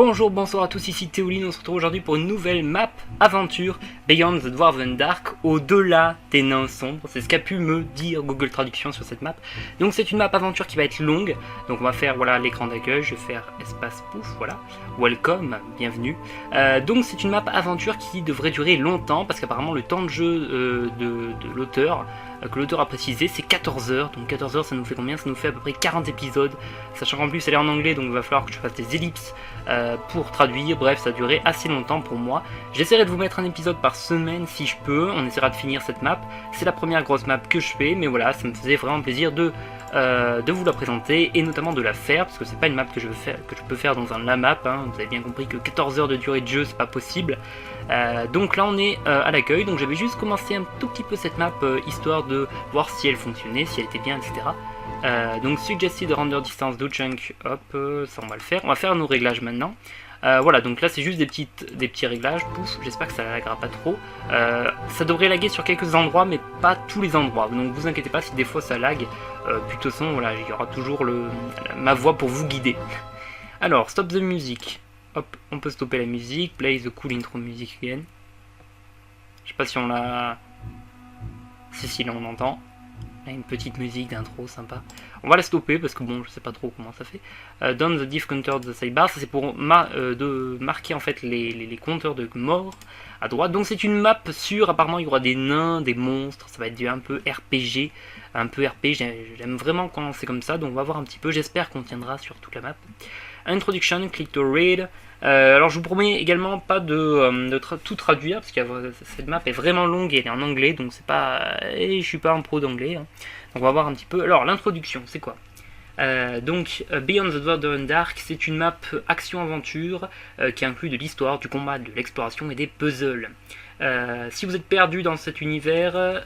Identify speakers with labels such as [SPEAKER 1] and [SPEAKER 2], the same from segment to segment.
[SPEAKER 1] Bonjour, bonsoir à tous, ici Théoline, on se retrouve aujourd'hui pour une nouvelle map aventure Beyond the Dwarven Dark, au-delà des nains sombres, c'est ce qu'a pu me dire Google Traduction sur cette map. Donc c'est une map aventure qui va être longue, donc on va faire voilà l'écran d'accueil, je vais faire espace pouf, voilà, welcome, bienvenue. Donc c'est une map aventure qui devrait durer longtemps, parce qu'apparemment le temps de jeu de l'auteur, que l'auteur a précisé, c'est 14 heures, donc 14 heures ça nous fait combien? Ça nous fait à peu près 40 épisodes, sachant qu'en plus elle est en anglais, donc il va falloir que je fasse des ellipses pour traduire, bref ça a duré assez longtemps pour moi. J'essaierai de vous mettre un épisode par semaine si je peux, on essaiera de finir cette map, c'est la première grosse map que je fais, mais voilà, ça me faisait vraiment plaisir de vous la présenter et notamment de la faire, parce que c'est pas une map que je peux faire dans un la map, hein. Vous avez bien compris que 14 heures de durée de jeu c'est pas possible. Donc là on est à l'accueil, donc j'avais juste commencé un tout petit peu cette map histoire de voir si elle fonctionnait, si elle était bien, etc. Donc suggested render distance do chunk, hop, ça on va le faire. On va faire nos réglages maintenant. Voilà, donc là c'est juste des petits réglages, pouf, j'espère que ça laguera pas trop. Ça devrait laguer sur quelques endroits, mais pas tous les endroits, donc vous inquiétez pas si des fois ça lag. Puis de toute façon, voilà, il y aura toujours ma voix pour vous guider. Alors, stop the music. Hop, on peut stopper la musique, play the cool intro music again. Je sais pas si on l'a... Si, là on entend. Là, une petite musique d'intro sympa. On va la stopper parce que bon, je sais pas trop comment ça fait. Down the diff counter de the sidebar, ça c'est pour de marquer en fait les compteurs de mort à droite. Donc c'est une map sûre, apparemment il y aura des nains, des monstres, ça va être un peu RPG. Un peu RP, j'aime vraiment quand c'est comme ça, donc on va voir un petit peu, j'espère qu'on tiendra sur toute la map. Introduction, click to read. Alors je vous promets également pas de tout traduire, parce que cette map est vraiment longue et elle est en anglais, donc c'est pas... je suis pas un pro d'anglais, hein. Donc on va voir un petit peu. Alors l'introduction, c'est quoi? Donc Beyond the Dwarven Dark, c'est une map action-aventure qui inclut de l'histoire, du combat, de l'exploration et des puzzles. Si vous êtes perdu dans cet univers,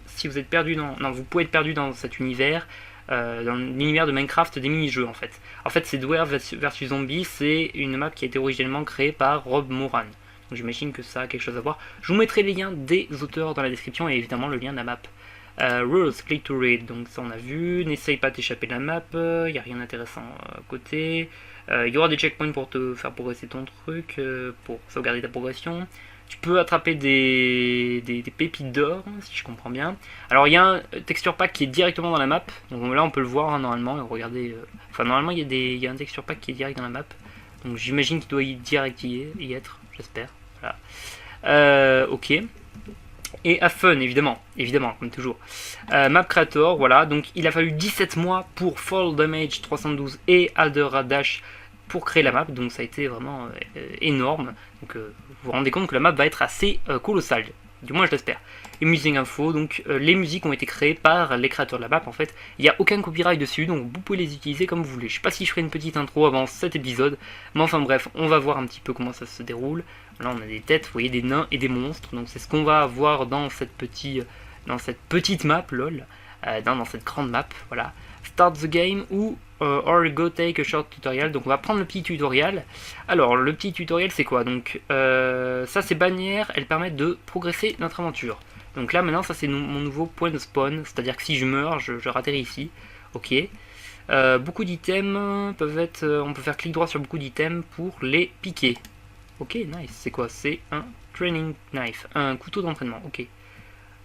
[SPEAKER 1] si vous êtes perdu dans... Non, vous pouvez être perdu dans cet univers, dans l'univers de Minecraft des mini-jeux en fait. En fait c'est Dwarves vs Zombies, c'est une map qui a été originellement créée par Rob Moran. Donc j'imagine que ça a quelque chose à voir. Je vous mettrai les liens des auteurs dans la description et évidemment le lien de la map. Rules, click to read, donc ça on a vu. N'essaye pas d'échapper de la map, il n'y a rien d'intéressant à côté. Il y aura des checkpoints pour te faire progresser ton truc, pour sauvegarder ta progression. Tu peux attraper des pépites d'or, si je comprends bien. Alors il y a un texture pack qui est directement dans la map, donc là on peut le voir hein, normalement. Regardez, enfin normalement il y a un texture pack qui est direct dans la map, donc j'imagine qu'il doit direct y être, j'espère. Voilà. Ok. Et à fun, évidemment, comme toujours. Map Creator, voilà, donc il a fallu 17 mois pour Fall Damage 312 et Alderadash pour créer la map, donc ça a été vraiment énorme. Donc vous vous rendez compte que la map va être assez colossale, du moins je l'espère. Et Music Info, donc les musiques ont été créées par les créateurs de la map, en fait, il n'y a aucun copyright dessus, donc vous pouvez les utiliser comme vous voulez. Je sais pas si je ferai une petite intro avant cet épisode, mais enfin bref, on va voir un petit peu comment ça se déroule. Là on a des têtes, vous voyez, des nains et des monstres, donc c'est ce qu'on va voir dans cette petite map, lol, dans cette grande map, voilà. Start the game ou or go take a short tutorial, donc on va prendre le petit tutoriel. Alors le petit tutoriel c'est quoi? Donc ça c'est bannière, elles permettent de progresser notre aventure. Donc là maintenant ça c'est mon nouveau point de spawn, c'est à dire que si je meurs je ratterris ici. Ok. Beaucoup d'items peuvent être, on peut faire clic droit sur beaucoup d'items pour les piquer. Ok, nice. C'est quoi? C'est un training knife, un couteau d'entraînement. Ok,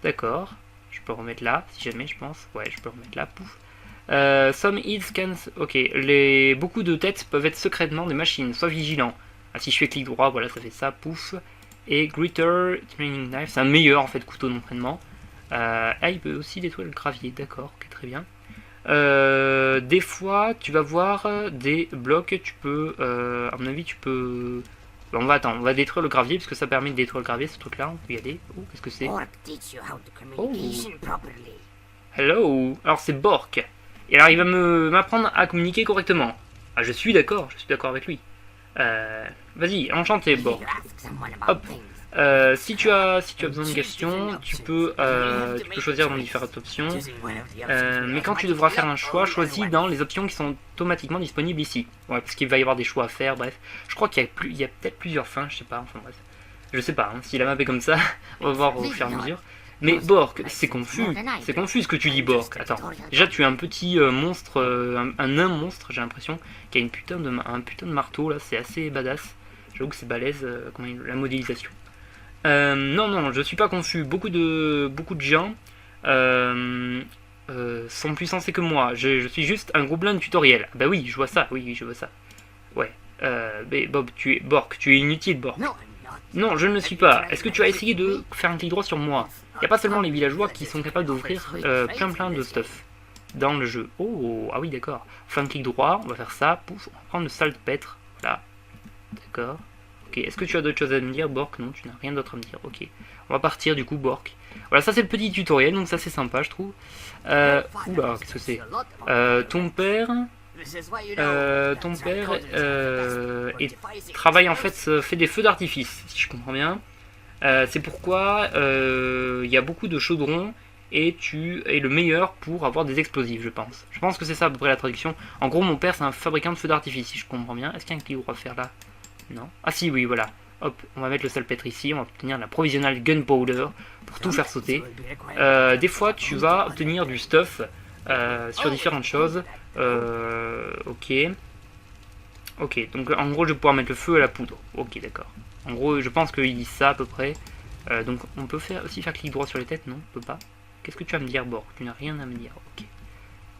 [SPEAKER 1] d'accord. Je peux remettre là, si jamais, je pense. Ouais, je peux remettre là. Pouf. Some hits can... Ok, beaucoup de têtes peuvent être secrètement des machines. Sois vigilant. Ah, si je fais clic droit, voilà, ça fait ça. Pouf. Et Gritter training knife, c'est un meilleur en fait couteau d'entraînement. Il peut aussi détruire le gravier. D'accord, ok, très bien. Des fois, tu vas voir des blocs. Tu peux, à mon avis, tu peux... On va détruire le gravier parce que ça permet de détruire le gravier, ce truc là, on peut y aller. Oh, qu'est-ce que c'est? Oh. Hello. Alors c'est Bork. Et alors il va m'apprendre à communiquer correctement. Ah je suis d'accord avec lui. Vas-y, enchanté Bork. Hop. Si tu as besoin de questions, tu peux choisir dans différentes options. Mais quand tu devras faire un choix, choisis dans les options qui sont automatiquement disponibles ici. Ouais, parce qu'il va y avoir des choix à faire, bref. Je crois qu'il y a peut-être plusieurs fins, je sais pas, enfin bref. Je sais pas, hein, si la map est comme ça, on va voir au fur et à mesure. Mais Bork, c'est confus ce que tu dis, Bork. Attends, déjà tu es un petit monstre, un nain monstre, j'ai l'impression, qui a un putain de marteau là, c'est assez badass. J'avoue que c'est balèze, la modélisation. Non, je suis pas confus. Beaucoup de gens sont plus sensés que moi. Je suis juste un gros blanc de tutoriel. Bah oui, je vois ça, Ouais. Mais Bob, Bork, tu es inutile, Bork. Non, je ne le suis pas. Est-ce que tu as essayé de faire un clic droit sur moi? Il n'y a pas seulement les villageois qui sont capables d'ouvrir plein de stuff dans le jeu. Oh, ah oui, d'accord. On fait un clic droit, on va faire ça, pouf, on va prendre le salpêtre. Voilà. D'accord. Ok, est-ce que tu as d'autres choses à me dire, Bork? Non, tu n'as rien d'autre à me dire. Ok. On va partir du coup, Bork. Voilà, ça c'est le petit tutoriel, donc ça c'est sympa, je trouve. Oula, qu'est-ce que c'est? Ton père travaille en fait, fait des feux d'artifice, si je comprends bien. C'est pourquoi il y a beaucoup de chaudrons et tu es le meilleur pour avoir des explosifs, je pense. Je pense que c'est ça à peu près la traduction. En gros, mon père c'est un fabricant de feux d'artifice, si je comprends bien. Est-ce qu'il y a un clic droit à faire là? Non. Ah si, oui, voilà. Hop, on va mettre le salpêtre ici, on va obtenir la provisional gunpowder pour tout faire sauter. Des fois, tu vas obtenir du stuff sur différentes choses. Ok. Ok, donc en gros, je vais pouvoir mettre le feu à la poudre. Ok, d'accord. En gros, je pense qu'ils disent ça à peu près. Donc, on peut aussi faire clic droit sur les têtes, non? On peut pas. Qu'est-ce que tu vas me dire, Borg? Tu n'as rien à me dire. Ok.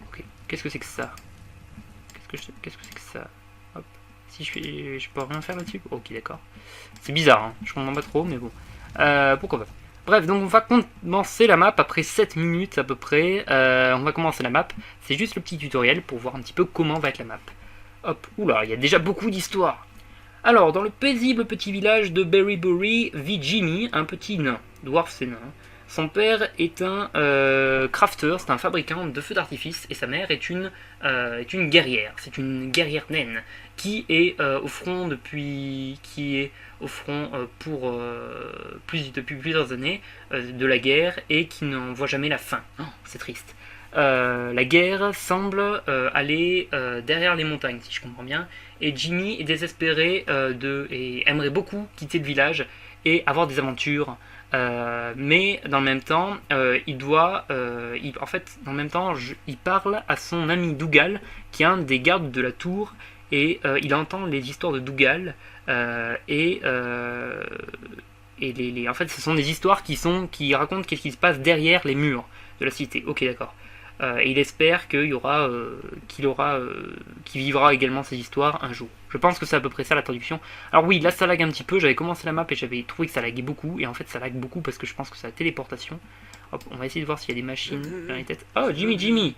[SPEAKER 1] Ok. Qu'est-ce que c'est que ça? Qu'est-ce que c'est que ça? Hop. Si je peux rien faire là-dessus? Ok, d'accord. C'est bizarre, hein. Je comprends pas trop, mais bon. Pourquoi pas. Bref, donc on va commencer la map après 7 minutes à peu près. On va commencer la map. C'est juste le petit tutoriel pour voir un petit peu comment va être la map. Hop, oula, il y a déjà beaucoup d'histoires. Alors, dans le paisible petit village de Berrybury vit Jimmy, un petit nain. Dwarf, c'est nain. Son père est un crafter, c'est un fabricant de feux d'artifice, et sa mère est une guerrière. C'est une guerrière naine qui est au front depuis, depuis plusieurs années de la guerre et qui n'en voit jamais la fin. Oh, c'est triste. La guerre semble aller derrière les montagnes, si je comprends bien, et Jimmy est désespéré et aimerait beaucoup quitter le village et avoir des aventures. Mais dans le même temps, il parle à son ami Dougal, qui est un des gardes de la tour, et il entend les histoires de Dougal, en fait, ce sont des histoires qui racontent qu'est-ce qui se passe derrière les murs de la cité. Ok, d'accord. Et il espère qu'il vivra également ces histoires un jour. Je pense que c'est à peu près ça la traduction. Alors oui, là ça lag un petit peu, j'avais commencé la map et j'avais trouvé que ça laguait beaucoup, et en fait ça lag beaucoup parce que je pense que c'est la téléportation. Hop, on va essayer de voir s'il y a des machines dans les têtes. Oh, Jimmy vite,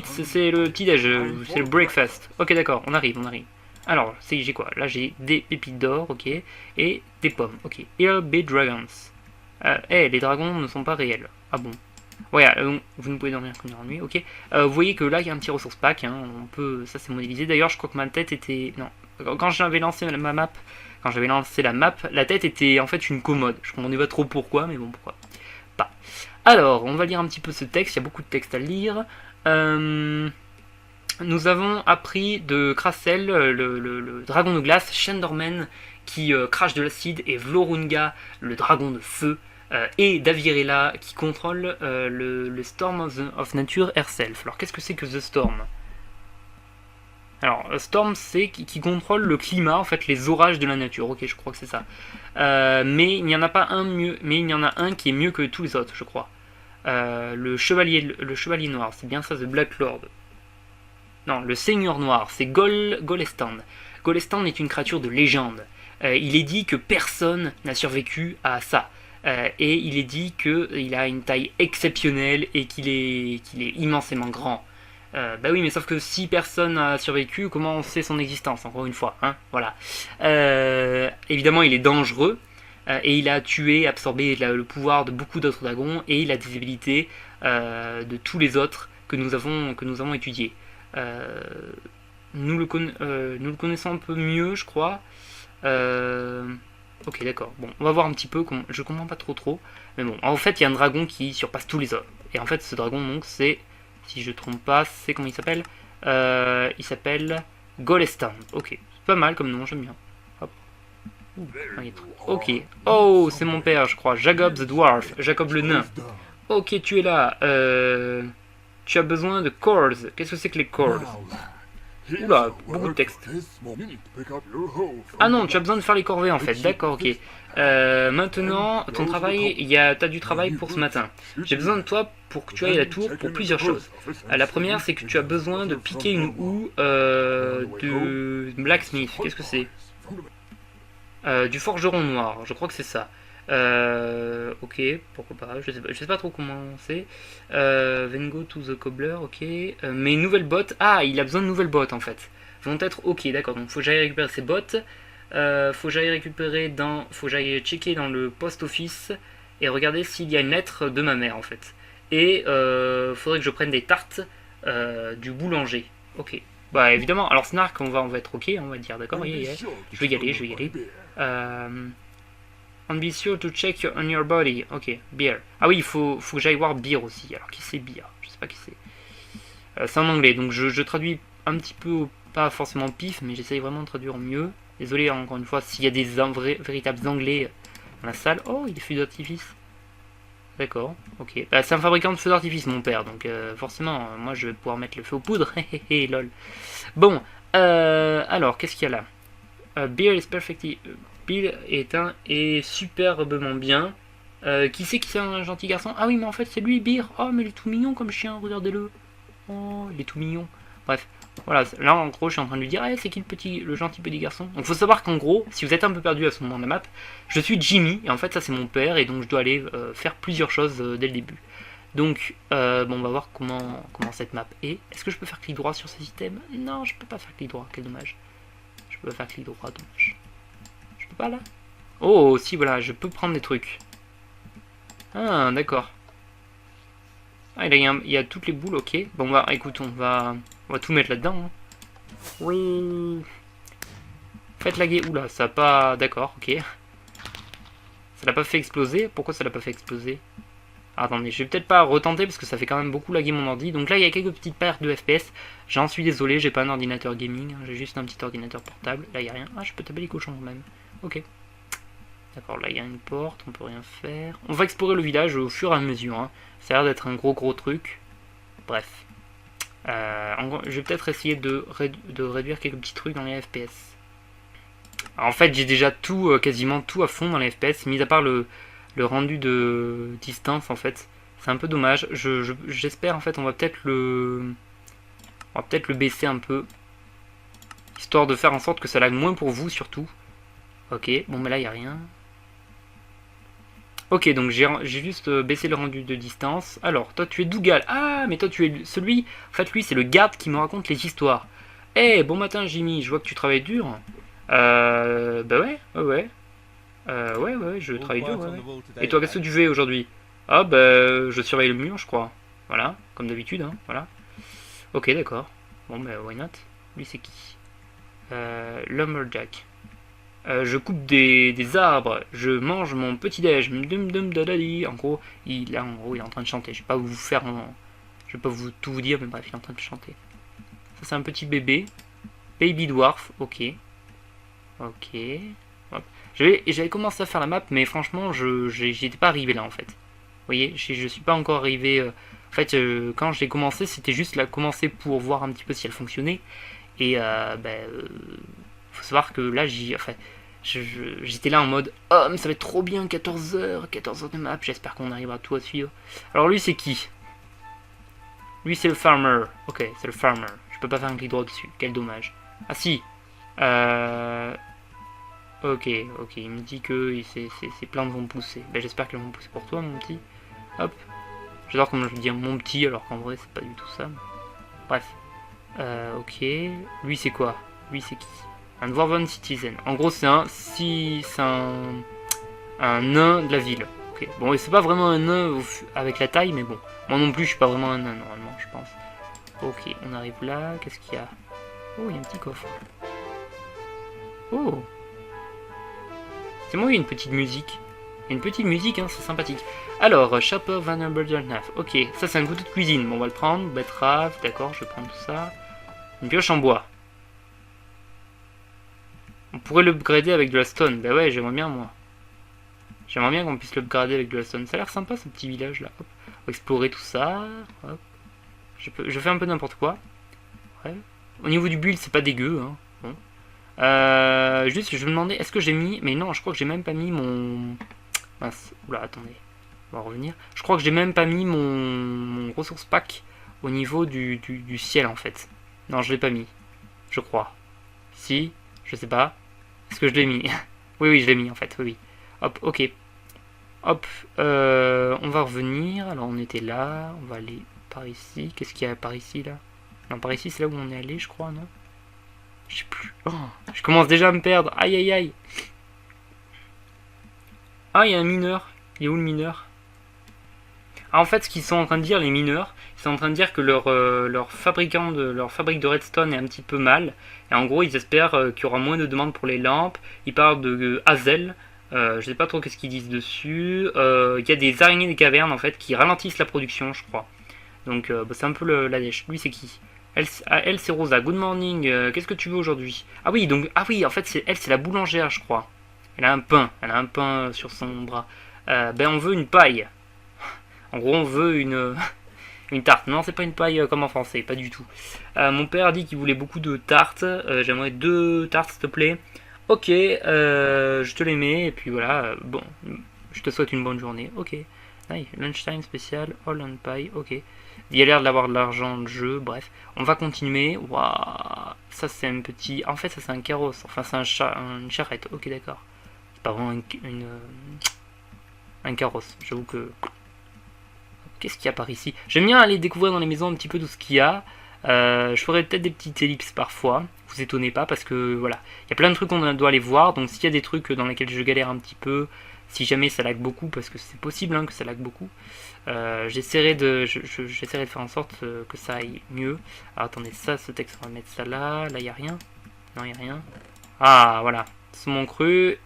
[SPEAKER 1] c'est le petit-déj, c'est le breakfast. Ok, d'accord, on arrive. Alors, j'ai quoi? Là j'ai des pépites d'or, ok, et des pommes, ok. Here be dragons. Les dragons ne sont pas réels. Ah bon? Ouais, vous ne pouvez dormir qu'une heure en nuit, ok. Vous voyez que là il y a un petit ressource pack, hein, ça c'est modélisé. D'ailleurs, je crois que ma tête était. Non, quand j'avais lancé la map, la tête était en fait une commode. Je ne comprenais pas trop pourquoi, mais bon, pourquoi pas. Alors, on va lire un petit peu ce texte, il y a beaucoup de textes à lire. Nous avons appris de Krassel, le dragon de glace, Shenderman qui crache de l'acide, et Vlorunga, le dragon de feu. Et Davirella qui contrôle le Storm of Nature herself. Alors qu'est-ce que c'est que The Storm? Alors Storm c'est qui contrôle le climat, en fait les orages de la nature. Ok, je crois que c'est ça. Mais il n'y en a pas un mieux, mais il y en a un qui est mieux que tous les autres, je crois. Le chevalier noir, c'est bien ça, The Black Lord. Non, le seigneur noir, c'est Golestan. Golestan est une créature de légende. Il est dit que personne n'a survécu à ça. Et il est dit qu'il a une taille exceptionnelle et qu'il est immensément grand. Bah oui, mais sauf que si personne n'a survécu, comment on sait son existence, encore une fois, hein, voilà. Évidemment, il est dangereux, et il a tué, absorbé le pouvoir de beaucoup d'autres dragons, et il a des habilités de tous les autres que nous avons étudiés. Nous le connaissons un peu mieux, je crois. Ok, d'accord. Bon, on va voir un petit peu. Je comprends pas trop. Mais bon, en fait, il y a un dragon qui surpasse tous les autres. Et en fait, ce dragon, donc, c'est. Si je ne trompe pas, c'est comment il s'appelle? Il s'appelle Golestan. Ok, c'est pas mal comme nom, j'aime bien. Hop. Ouh, il est trop... Ok. Oh, c'est mon père, je crois. Jacob the Dwarf. Jacob le nain. Ok, tu es là. Tu as besoin de chords. Qu'est-ce que c'est que les chords? Oula, beaucoup de texte. Ah non, tu as besoin de faire les corvées en fait. D'accord, ok. Maintenant, ton travail, t'as du travail pour ce matin. J'ai besoin de toi pour que tu ailles à la tour pour plusieurs choses. La première, c'est que tu as besoin de piquer une houe de blacksmith. Qu'est-ce que c'est? Du forgeron noir, je crois que c'est ça. Ok, pourquoi pas, je sais pas trop comment c'est. Then go to the cobbler, ok. Mes nouvelles bottes, ah, il a besoin de nouvelles bottes en fait. Vont être, ok, d'accord, donc faut que j'aille récupérer ces bottes. Faut que j'aille récupérer faut que j'aille checker dans le post office et regarder s'il y a une lettre de ma mère en fait. Et faudrait que je prenne des tartes du boulanger. Ok. Bah évidemment, alors Snark on va être ok, on va dire d'accord, je vais y aller. And be sure to check on your body. Ok, beer. Ah oui, il faut que j'aille voir beer aussi. Alors qui c'est beer? Je sais pas qui c'est. C'est en anglais, donc je traduis un petit peu, pas forcément pif, mais j'essaye vraiment de traduire au mieux. Désolé encore une fois s'il y a des véritables anglais dans la salle. Oh, il y a des feux d'artifice. D'accord, ok. Bah, c'est un fabricant de feux d'artifice, mon père, donc forcément, moi je vais pouvoir mettre le feu aux poudres. Hehehe, lol. Bon, alors, qu'est-ce qu'il y a là? Beer is perfectly... Bill est superbement bien. Qui c'est un gentil garçon? Ah oui, mais en fait, c'est lui, Beer. Oh, mais il est tout mignon comme chien, regardez-le. Oh, il est tout mignon. Bref, voilà, là en gros, je suis en train de lui dire, c'est qui le gentil petit garçon? Donc, faut savoir qu'en gros, si vous êtes un peu perdu à ce moment de la map, je suis Jimmy, et en fait, ça c'est mon père, et donc je dois aller faire plusieurs choses dès le début. Donc, bon, on va voir comment cette map est. Est-ce que je peux faire clic droit sur ces items? Non, je peux pas faire clic droit, quel dommage. Je peux pas faire clic droit, dommage. Je peux pas là? Oh, si, voilà, je peux prendre des trucs. Ah, d'accord. Ah, il y a toutes les boules, ok. Bon, bah, écoute, on va tout mettre là-dedans. Hein. Oui. Faites laguer. Oula, ça a pas... D'accord, ok. Ça l'a pas fait exploser. Pourquoi ça l'a pas fait exploser? Ah, attendez, je vais peut-être pas retenter parce que ça fait quand même beaucoup laguer mon ordi. Donc là, il y a quelques petites pertes de FPS. J'en suis désolé, j'ai pas un ordinateur gaming. J'ai juste un petit ordinateur portable. Là, il y a rien. Ah, je peux taper les cochons quand même. Ok. D'accord, là, il y a une porte. On peut rien faire. On va explorer le village au fur et à mesure. Hein. Ça a l'air d'être un gros truc. Bref. Je vais peut-être essayer de réduire quelques petits trucs dans les FPS. Alors, en fait, j'ai déjà tout, quasiment tout à fond dans les FPS, mis à part le rendu de distance, en fait. C'est un peu dommage. J'espère, en fait, on va peut-être le baisser un peu. Histoire de faire en sorte que ça lag moins pour vous, surtout. Ok, bon, mais là, il n'y a rien. Ok, donc j'ai juste baissé le rendu de distance. Alors, toi tu es Dougal. Ah, mais toi tu es celui... En fait, lui, c'est le garde qui me raconte les histoires. Eh, bon matin Jimmy, je vois que tu travailles dur. Bah ouais. Ouais, je travaille dur, ouais. Et toi, qu'est-ce que tu fais aujourd'hui? Ah, bah, je surveille le mur, je crois. Voilà, comme d'habitude, hein, voilà. Ok, d'accord. Bon, bah, why not? Lui, c'est qui? Lumberjack. Je coupe des arbres, je mange mon petit déj, en gros, il est en train de chanter. Je vais pas tout vous dire, mais bref, il est en train de chanter. Ça c'est un petit bébé, baby dwarf, ok. J'avais commencé à faire la map, mais franchement, j'étais pas arrivé là en fait. Vous voyez, je suis pas encore arrivé. En fait, quand j'ai commencé, c'était juste là commencer pour voir un petit peu si elle fonctionnait. Et faut savoir que là, j'étais là en mode oh, mais ça va être trop bien, 14h de map, j'espère qu'on arrivera tout à suivre. Alors, lui, c'est qui? Lui, c'est le farmer. Ok, c'est le farmer. Je peux pas faire un clic droit dessus, quel dommage. Ah, si. Ok, il me dit que ces plantes vont pousser. Ben, j'espère qu'elles vont pousser pour toi, mon petit. Hop. J'adore comment je veux dire mon petit, alors qu'en vrai, c'est pas du tout ça. Bref. Ok. Lui, c'est quoi? Lui, c'est qui? Un Dwarven Citizen. En gros, c'est un nain de la ville. Ok. Bon, c'est pas vraiment un nain avec la taille, mais bon. Moi non plus, je suis pas vraiment un nain, normalement, je pense. Ok, on arrive là. Qu'est-ce qu'il y a? Oh, il y a un petit coffre. Oh. C'est moi, il y a une petite musique. Il y a une petite musique, hein, c'est sympathique. Alors, Chopper Van Knife. Ok, ça c'est un couteau de cuisine. Bon, on va le prendre. Betterave, d'accord, je vais prendre tout ça. Une pioche en bois. pourrait l'upgrader avec de la stone. Bah ouais, j'aimerais bien moi. J'aimerais bien qu'on puisse l'upgrader avec de la stone. Ça a l'air sympa ce petit village là. Hop. On va explorer tout ça. Hop. Je fais un peu n'importe quoi. Ouais. Au niveau du build, c'est pas dégueu. Hein. Bon. Juste, je me demandais, est-ce que j'ai mis... Mais non, je crois que j'ai même pas mis mon... Mince. Oula, attendez. On va revenir. Je crois que j'ai même pas mis mon ressource pack au niveau du ciel en fait. Non, je l'ai pas mis. Je crois. Si, je sais pas. Est-ce que je l'ai mis? Oui, je l'ai mis en fait. Oui. Hop, ok. Hop, on va revenir. Alors on était là. On va aller par ici. Qu'est-ce qu'il y a par ici là? Non, par ici c'est là où on est allé, je crois, non? Je sais plus. Oh, je commence déjà à me perdre. Aïe aïe aïe. Ah, il y a un mineur. Il est où le mineur? Ah, en fait, ce qu'ils sont en train de dire, les mineurs, ils sont en train de dire que leur fabrique de redstone est un petit peu mal. Et en gros, ils espèrent qu'il y aura moins de demandes pour les lampes. Ils parlent de Hazel. Je sais pas trop qu'est-ce qu'ils disent dessus. Il y a des araignées des cavernes en fait qui ralentissent la production, je crois. Donc c'est un peu la dèche. Lui, c'est qui? Elle, c'est Rosa. Good morning. Qu'est-ce que tu veux aujourd'hui? Ah oui, en fait, c'est la boulangère, je crois. Elle a un pain sur son bras. Ben, on veut une paille. En gros, on veut une tarte. Non, c'est pas une paille comme en français, pas du tout. Mon père a dit qu'il voulait beaucoup de tartes. J'aimerais 2 tartes, s'il te plaît. Ok, je te les mets. Et puis voilà, bon, je te souhaite une bonne journée. Ok. Nice. Lunchtime spécial, all on pie. Ok. Il y a l'air d'avoir de l'argent de jeu. Bref, on va continuer. Waouh, ça c'est un petit. En fait, ça c'est un carrosse. Enfin, c'est une charrette. Ok, d'accord. C'est pas vraiment un carrosse. J'avoue que. Qu'est-ce qu'il y a par ici? J'aime bien aller découvrir dans les maisons un petit peu tout ce qu'il y a. Je ferai peut-être des petites ellipses parfois. Vous étonnez pas parce que voilà, il y a plein de trucs qu'on doit aller voir. Donc s'il y a des trucs dans lesquels je galère un petit peu, si jamais ça lag beaucoup, parce que c'est possible hein, que ça lag beaucoup, j'essaierai de faire en sorte que ça aille mieux. Alors attendez, ça, ce texte, on va mettre ça là. Là, il n'y a rien. Non, il n'y a rien. Ah, voilà. Saumon cru.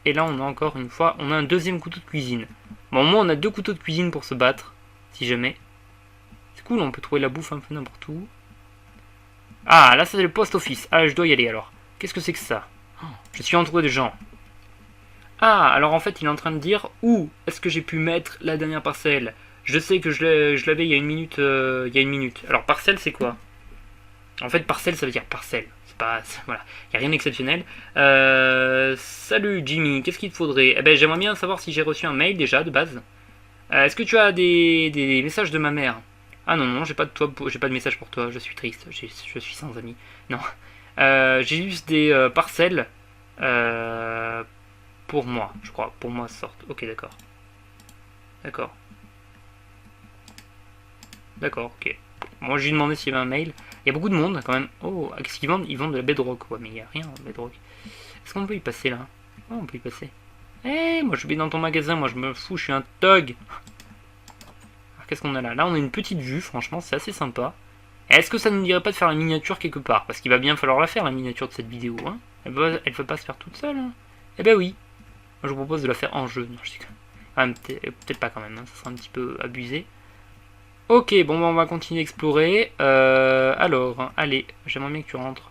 [SPEAKER 1] Et là, on a encore une fois, on a un deuxième couteau de cuisine. Bon, au moins, on a 2 couteaux de cuisine pour se battre. Si jamais. C'est cool, on peut trouver la bouffe un peu n'importe où. Ah, là c'est le post office. Ah, je dois y aller alors. Qu'est-ce que c'est que ça? Je suis entouré de gens. Ah, alors en fait il est en train de dire où est-ce que j'ai pu mettre la dernière parcelle. Je sais que je l'avais il y a une minute. Alors parcelle c'est quoi? En fait parcelle ça veut dire parcelle. C'est pas. Voilà. Il n'y a rien d'exceptionnel. Salut Jimmy, qu'est-ce qu'il te faudrait? Eh ben j'aimerais bien savoir si j'ai reçu un mail déjà de base. Est-ce que tu as des messages de ma mère? Ah non, j'ai pas de message pour toi, je suis triste, je suis sans amis. Non. J'ai juste des parcelles pour moi, je crois. Pour moi, sorte. Ok, d'accord. D'accord, ok. Moi, j'ai demandé s'il y avait un mail. Il y a beaucoup de monde quand même. Oh, qu'est-ce qu'ils vendent? Ils vendent de la bedrock, ouais, mais il n'y a rien en bedrock. Est-ce qu'on peut y passer là? Oh, on peut y passer. Moi je vais dans ton magasin, moi je me fous, je suis un thug. Qu'est-ce qu'on a là? Là on a une petite vue, franchement c'est assez sympa. Est-ce que ça ne nous dirait pas de faire la miniature quelque part? Parce qu'il va bien falloir la faire la miniature de cette vidéo. Hein. Elle ne peut pas se faire toute seule. Hein. Eh ben oui. Moi je vous propose de la faire en jeu. Non, je sais que... ah, peut-être pas quand même, hein. Ça sera un petit peu abusé. Ok, bon on va continuer à explorer. Alors, hein, allez, j'aimerais bien que tu rentres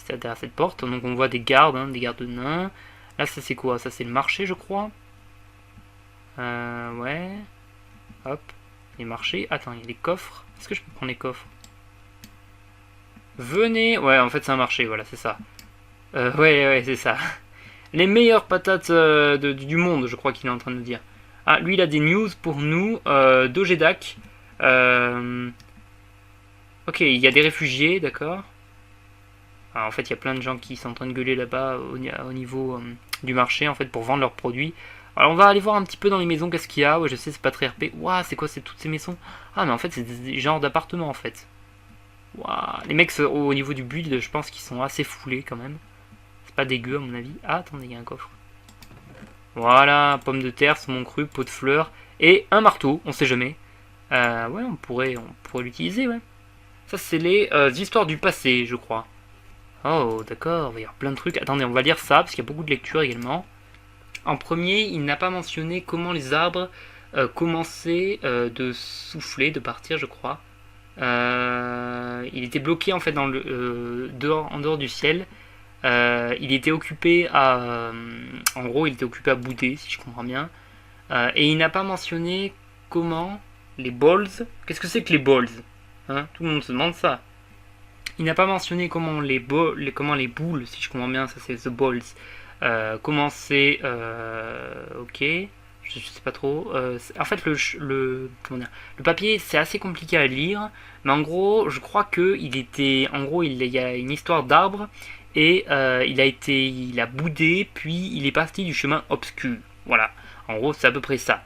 [SPEAKER 1] derrière cette porte. Donc on voit des gardes, hein, des gardes nains. Là ça c'est quoi? Ça c'est le marché je crois. Ouais. Hop. Les marchés. Attends, il y a les coffres. Est-ce que je peux prendre les coffres? Venez. Ouais, en fait c'est un marché, voilà, c'est ça. Ouais, c'est ça. Les meilleures patates du monde, je crois qu'il est en train de dire. Ah, lui il a des news pour nous. Dogedak. Ok, il y a des réfugiés, d'accord. En fait, il y a plein de gens qui sont en train de gueuler là-bas au niveau du marché, en fait, pour vendre leurs produits. Alors, on va aller voir un petit peu dans les maisons, qu'est-ce qu'il y a. Ouais, je sais, c'est pas très RP. Waouh, c'est quoi, c'est toutes ces maisons? Ah, mais en fait, c'est des genres d'appartements, en fait. Waouh, les mecs, au niveau du build, je pense qu'ils sont assez foulés, quand même. C'est pas dégueu, à mon avis. Ah, attendez, il y a un coffre. Voilà, pomme de terre, saumon cru, pot de fleurs. Et un marteau, on sait jamais. Ouais, on pourrait l'utiliser, ouais. Ça, c'est les histoires du passé, je crois. Oh, d'accord, il va y avoir plein de trucs. Attendez, on va lire ça, parce qu'il y a beaucoup de lectures également. En premier, il n'a pas mentionné comment les arbres commençaient de souffler, de partir, je crois. Il était bloqué, en fait, en dehors du ciel. il était occupé à... en gros, il était occupé à bouder, si je comprends bien. Et il n'a pas mentionné comment les balls... Qu'est-ce que c'est que les balls, hein? Tout le monde se demande ça. Il n'a pas mentionné comment comment les boules, si je comprends bien, ça c'est the balls. Comment c'est... ok... Je sais pas trop. En fait, comment dire, le papier, c'est assez compliqué à lire. Mais en gros, je crois que il était... En gros, il y a une histoire d'arbre. Et il a boudé, puis il est parti du chemin obscur. Voilà. En gros, c'est à peu près ça.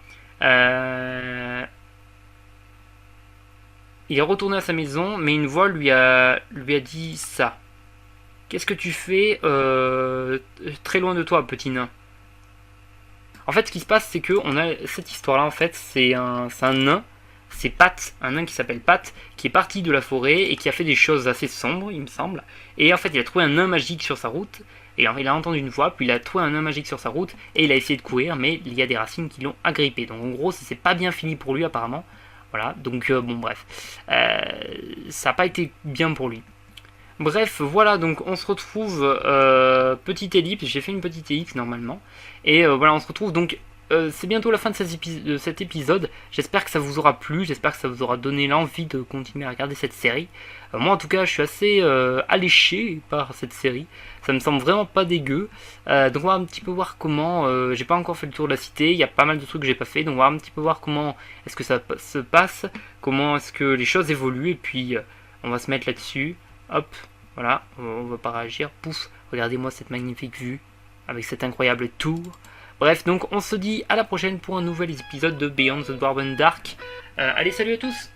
[SPEAKER 1] Il est retourné à sa maison, mais une voix lui a dit ça. Qu'est-ce que tu fais très loin de toi, petit nain? En fait, ce qui se passe, c'est que on a cette histoire-là. En fait, c'est un nain. C'est Pat, un nain qui s'appelle Pat, qui est parti de la forêt et qui a fait des choses assez sombres, il me semble. Et en fait, il a trouvé un nain magique sur sa route. Et alors, il a entendu une voix, puis il a trouvé un nain magique sur sa route et il a essayé de courir, mais il y a des racines qui l'ont agrippé. Donc, en gros, ça s'est pas bien fini pour lui apparemment. Voilà. Donc, bon, bref, ça n'a pas été bien pour lui. Bref, voilà, donc on se retrouve, petite ellipse, j'ai fait une petite ellipse normalement, et voilà, on se retrouve donc, c'est bientôt la fin de cet épisode, j'espère que ça vous aura plu, j'espère que ça vous aura donné l'envie de continuer à regarder cette série. Moi en tout cas, je suis assez alléché par cette série, ça me semble vraiment pas dégueu, donc on va un petit peu voir comment, j'ai pas encore fait le tour de la cité, il y a pas mal de trucs que j'ai pas fait, donc on va un petit peu voir comment est-ce que ça se passe, comment est-ce que les choses évoluent, et puis on va se mettre là-dessus. Hop, voilà, on va pas réagir. Pouf, regardez-moi cette magnifique vue avec cet incroyable tour. Bref, donc on se dit à la prochaine pour un nouvel épisode de Beyond the Dwarven Dark. Allez, salut à tous!